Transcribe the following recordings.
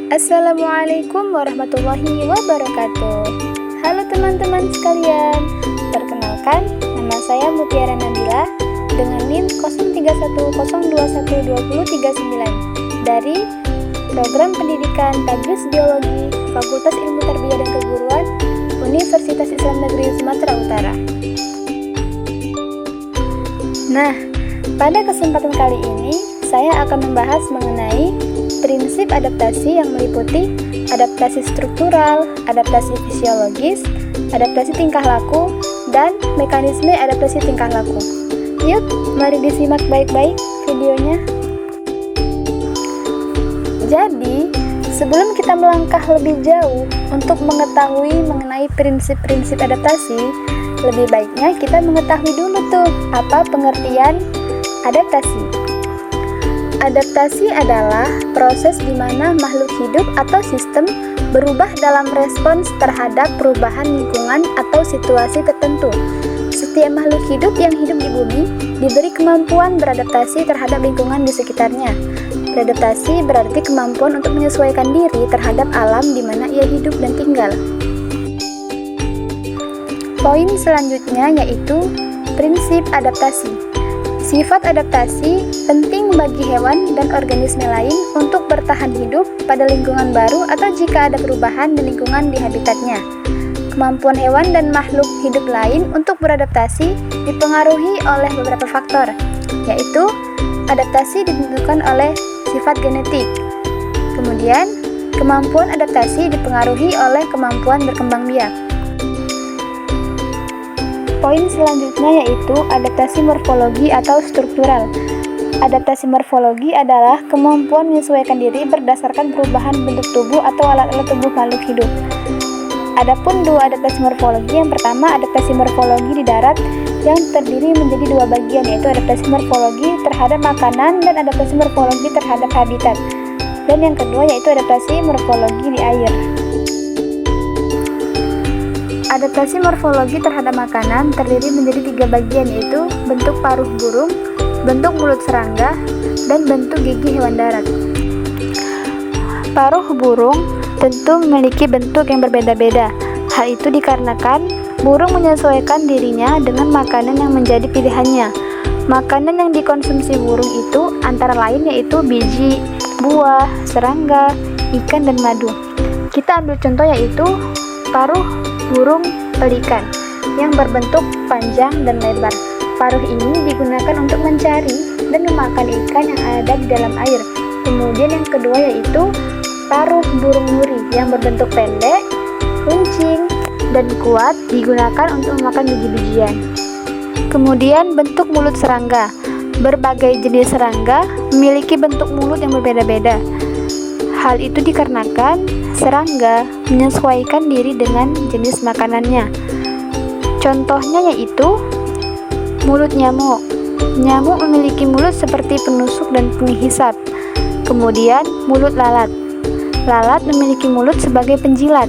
Assalamualaikum warahmatullahi wabarakatuh. Halo teman-teman sekalian, perkenalkan nama saya Mutiara Nabila dengan NIM 0310212039 dari Program Pendidikan Tadris Biologi Fakultas Ilmu Tarbiyah dan Keguruan Universitas Islam Negeri Sumatera Utara. Nah, pada kesempatan kali ini saya akan membahas mengenai prinsip adaptasi yang meliputi adaptasi struktural, adaptasi fisiologis, adaptasi tingkah laku, dan mekanisme adaptasi tingkah laku. Yuk, mari disimak baik-baik videonya. Jadi, sebelum kita melangkah lebih jauh untuk mengetahui mengenai prinsip-prinsip adaptasi, lebih baiknya kita mengetahui dulu tuh apa pengertian adaptasi. Adaptasi adalah proses di mana makhluk hidup atau sistem berubah dalam respons terhadap perubahan lingkungan atau situasi tertentu. Setiap makhluk hidup yang hidup di bumi diberi kemampuan beradaptasi terhadap lingkungan di sekitarnya. Beradaptasi berarti kemampuan untuk menyesuaikan diri terhadap alam di mana ia hidup dan tinggal. Poin selanjutnya yaitu prinsip adaptasi. Sifat adaptasi penting bagi hewan dan organisme lain untuk bertahan hidup pada lingkungan baru atau jika ada perubahan di lingkungan di habitatnya. Kemampuan hewan dan makhluk hidup lain untuk beradaptasi dipengaruhi oleh beberapa faktor, yaitu adaptasi ditentukan oleh sifat genetik. Kemudian, kemampuan adaptasi dipengaruhi oleh kemampuan berkembang biak. Poin selanjutnya yaitu adaptasi morfologi atau struktural. Adaptasi morfologi adalah kemampuan menyesuaikan diri berdasarkan perubahan bentuk tubuh atau alat-alat tubuh makhluk hidup. Adapun dua adaptasi morfologi, yang pertama adaptasi morfologi di darat yang terdiri menjadi dua bagian, yaitu adaptasi morfologi terhadap makanan dan adaptasi morfologi terhadap habitat. Dan yang kedua yaitu adaptasi morfologi di air. Adaptasi morfologi terhadap makanan terdiri menjadi tiga bagian, yaitu bentuk paruh burung, bentuk mulut serangga, dan bentuk gigi hewan darat. Paruh burung tentu memiliki bentuk yang berbeda-beda. Hal itu dikarenakan burung menyesuaikan dirinya dengan makanan yang menjadi pilihannya. Makanan yang dikonsumsi burung itu antara lain yaitu biji, buah, serangga, ikan, dan madu. Kita ambil contoh yaitu paruh burung pelikan yang berbentuk panjang dan lebar. Paruh ini digunakan untuk mencari dan memakan ikan yang ada di dalam air. Kemudian yang kedua yaitu paruh burung nuri yang berbentuk pendek, runcing, dan kuat digunakan untuk memakan biji-bijian. Kemudian bentuk mulut serangga. Berbagai jenis serangga memiliki bentuk mulut yang berbeda-beda. Hal itu dikarenakan serangga menyesuaikan diri dengan jenis makanannya. Contohnya yaitu mulut nyamuk. Nyamuk memiliki mulut seperti penusuk dan penghisap. Kemudian mulut lalat. Lalat memiliki mulut sebagai penjilat.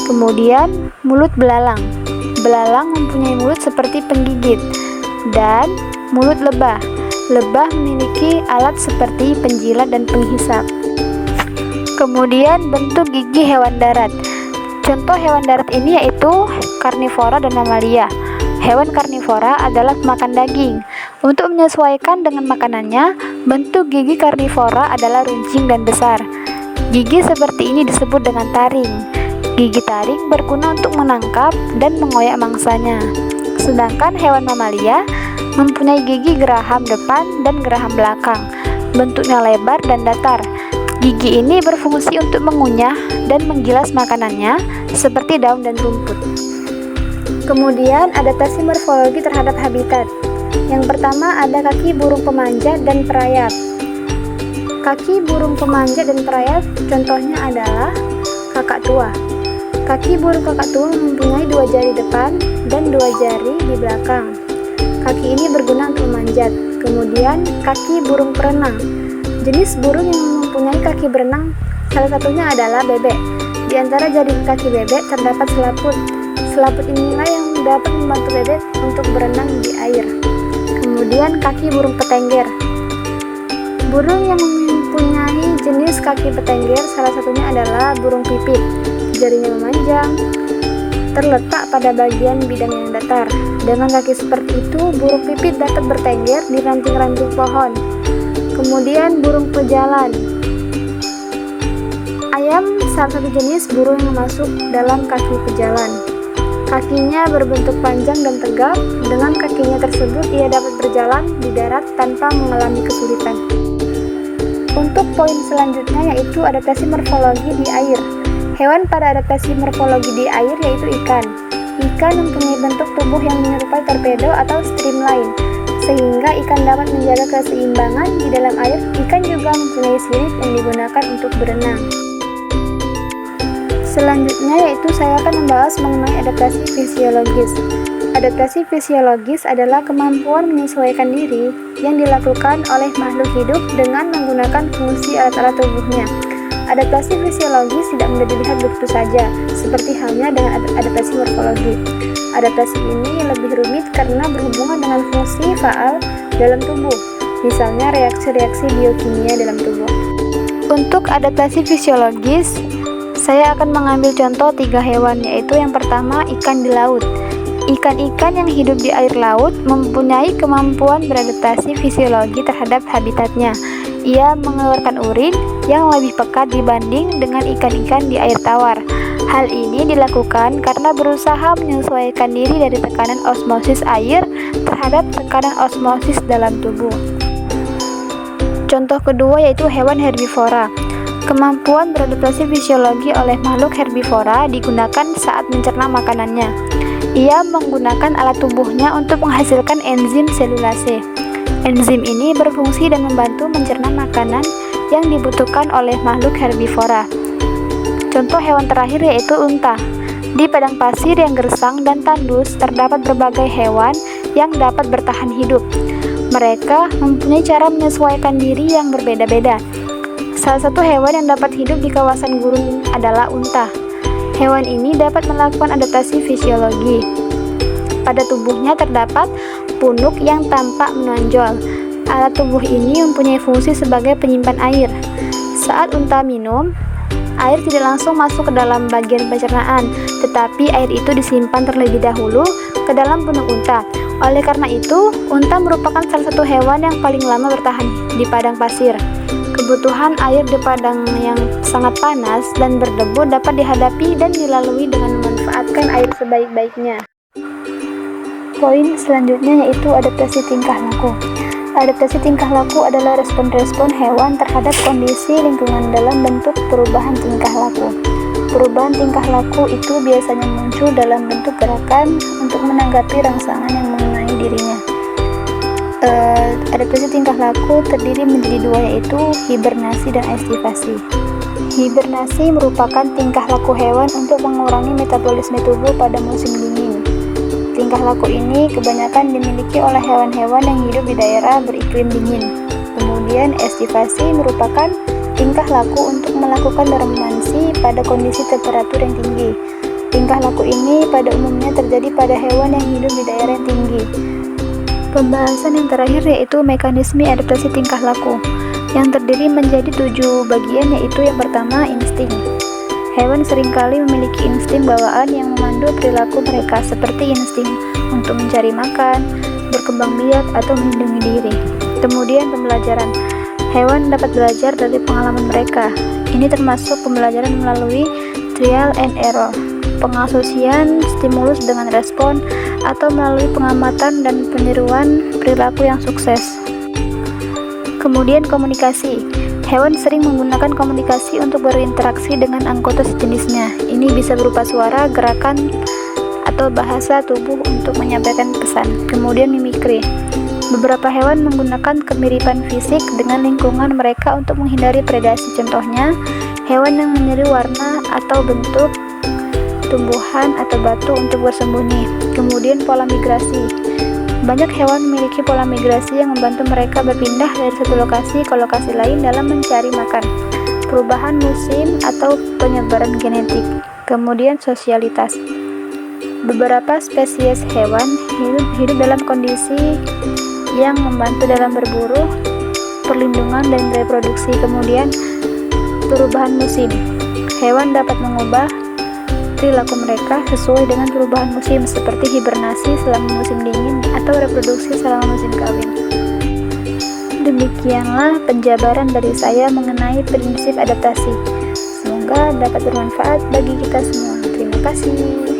Kemudian mulut belalang. Belalang mempunyai mulut seperti penggigit. Dan mulut lebah. Lebah memiliki alat seperti penjilat dan penghisap. Kemudian bentuk gigi hewan darat. Contoh hewan darat ini yaitu karnivora dan mamalia. Hewan karnivora adalah pemakan daging. Untuk menyesuaikan dengan makanannya, bentuk gigi karnivora adalah runcing dan besar. Gigi seperti ini disebut dengan taring. Gigi taring berguna untuk menangkap dan mengoyak mangsanya. Sedangkan hewan mamalia mempunyai gigi geraham depan dan geraham belakang. Bentuknya lebar dan datar. Gigi ini berfungsi untuk mengunyah dan menggilas makanannya seperti daun dan rumput. Kemudian adaptasi morfologi terhadap habitat. Yang pertama ada kaki burung pemanjat dan perayap. Kaki burung pemanjat dan perayap contohnya adalah kakak tua. Kaki burung kakak tua mempunyai dua jari depan dan dua jari di belakang. Kaki ini berguna untuk memanjat. Kemudian kaki burung perenang. Jenis burung yang mempunyai kaki berenang salah satunya adalah bebek. Di antara jari kaki bebek terdapat selaput. Selaput inilah yang dapat membantu bebek untuk berenang di air. Kemudian kaki burung petengger. Burung yang mempunyai jenis kaki petengger salah satunya adalah burung pipit. Jarinya memanjang, terletak pada bagian bidang yang datar. Dengan kaki seperti itu, burung pipit dapat bertengger di ranting-ranting pohon. Kemudian burung pejalan. Ayam salah satu jenis burung yang masuk dalam kaki pejalan. Kakinya berbentuk panjang dan tegap. Dengan kakinya tersebut, ia dapat berjalan di darat tanpa mengalami kesulitan. Untuk poin selanjutnya yaitu adaptasi morfologi di air. Hewan pada adaptasi morfologi di air yaitu ikan. Ikan mempunyai bentuk tubuh yang menyerupai torpedo atau streamline, sehingga ikan dapat menjaga keseimbangan di dalam air. Ikan juga mempunyai sirip yang digunakan untuk berenang. Selanjutnya yaitu saya akan membahas mengenai adaptasi fisiologis. Adaptasi fisiologis adalah kemampuan menyesuaikan diri yang dilakukan oleh makhluk hidup dengan menggunakan fungsi alat-alat tubuhnya. Adaptasi fisiologis tidak mudah dilihat begitu saja, seperti halnya dengan adaptasi morfologi. Adaptasi ini lebih rumit karena berhubungan dengan fungsi faal dalam tubuh, misalnya reaksi-reaksi biokimia dalam tubuh. Untuk adaptasi fisiologis, saya akan mengambil contoh 3 hewan, yaitu yang pertama ikan di laut. Ikan-ikan yang hidup di air laut mempunyai kemampuan beradaptasi fisiologi terhadap habitatnya. Ia mengeluarkan urin yang lebih pekat dibanding dengan ikan-ikan di air tawar. Hal ini dilakukan karena berusaha menyesuaikan diri dari tekanan osmosis air terhadap tekanan osmosis dalam tubuh. Contoh kedua yaitu hewan herbivora. Kemampuan beradaptasi fisiologi oleh makhluk herbivora digunakan saat mencerna makanannya. Ia menggunakan alat tubuhnya untuk menghasilkan enzim selulase. Enzim ini berfungsi dan membantu mencerna makanan yang dibutuhkan oleh makhluk herbivora. Contoh hewan terakhir yaitu unta. Di padang pasir yang gersang dan tandus terdapat berbagai hewan yang dapat bertahan hidup. Mereka mempunyai cara menyesuaikan diri yang berbeda-beda. Salah satu hewan yang dapat hidup di kawasan gurun adalah unta. Hewan ini dapat melakukan adaptasi fisiologi. Pada tubuhnya terdapat punuk yang tampak menonjol. Alat tubuh ini mempunyai fungsi sebagai penyimpan air. Saat unta minum, air tidak langsung masuk ke dalam bagian pencernaan, tetapi air itu disimpan terlebih dahulu ke dalam punuk unta. Oleh karena itu, unta merupakan salah satu hewan yang paling lama bertahan di padang pasir. Kebutuhan air di padang yang sangat panas dan berdebu dapat dihadapi dan dilalui dengan memanfaatkan air sebaik-baiknya. Poin selanjutnya yaitu adaptasi tingkah laku. Adaptasi tingkah laku adalah respon-respon hewan terhadap kondisi lingkungan dalam bentuk perubahan tingkah laku. Perubahan tingkah laku itu biasanya muncul dalam bentuk gerakan untuk menanggapi rangsangan yang mengenai dirinya. Adaptasi tingkah laku terdiri menjadi 2 yaitu hibernasi dan estivasi. Hibernasi merupakan tingkah laku hewan untuk mengurangi metabolisme tubuh pada musim dingin. Tingkah laku ini kebanyakan dimiliki oleh hewan-hewan yang hidup di daerah beriklim dingin. Kemudian estivasi merupakan tingkah laku untuk melakukan dormansi pada kondisi temperatur yang tinggi. Tingkah laku ini pada umumnya terjadi pada hewan yang hidup di daerah yang tinggi. Pembahasan yang terakhir yaitu mekanisme adaptasi tingkah laku, yang terdiri menjadi 7 bagian, yaitu yang pertama insting. Hewan seringkali memiliki insting bawaan yang memandu perilaku mereka, seperti insting untuk mencari makan, berkembang biak, atau melindungi diri. Kemudian pembelajaran. Hewan dapat belajar dari pengalaman mereka. Ini termasuk pembelajaran melalui trial and error, pengasosiasian stimulus dengan respon, atau melalui pengamatan dan peniruan perilaku yang sukses. Kemudian komunikasi. Hewan sering menggunakan komunikasi untuk berinteraksi dengan anggota sejenisnya. Ini bisa berupa suara, gerakan, atau bahasa tubuh untuk menyampaikan pesan. Kemudian mimikri. Beberapa hewan menggunakan kemiripan fisik dengan lingkungan mereka untuk menghindari predasi. Contohnya, hewan yang meniru warna atau bentuk tumbuhan atau batu untuk bersembunyi. Kemudian pola migrasi. Banyak hewan memiliki pola migrasi yang membantu mereka berpindah dari satu lokasi ke lokasi lain dalam mencari makan. Perubahan musim atau penyebaran genetik. Kemudian sosialitas. Beberapa spesies hewan hidup dalam kondisi yang membantu dalam berburu, perlindungan, dan reproduksi. Kemudian Perubahan musim. Hewan dapat mengubah perilaku mereka sesuai dengan perubahan musim, seperti hibernasi selama musim dingin atau reproduksi selama musim kawin. Demikianlah penjabaran dari saya mengenai prinsip adaptasi. Semoga dapat bermanfaat bagi kita semua. Terima kasih.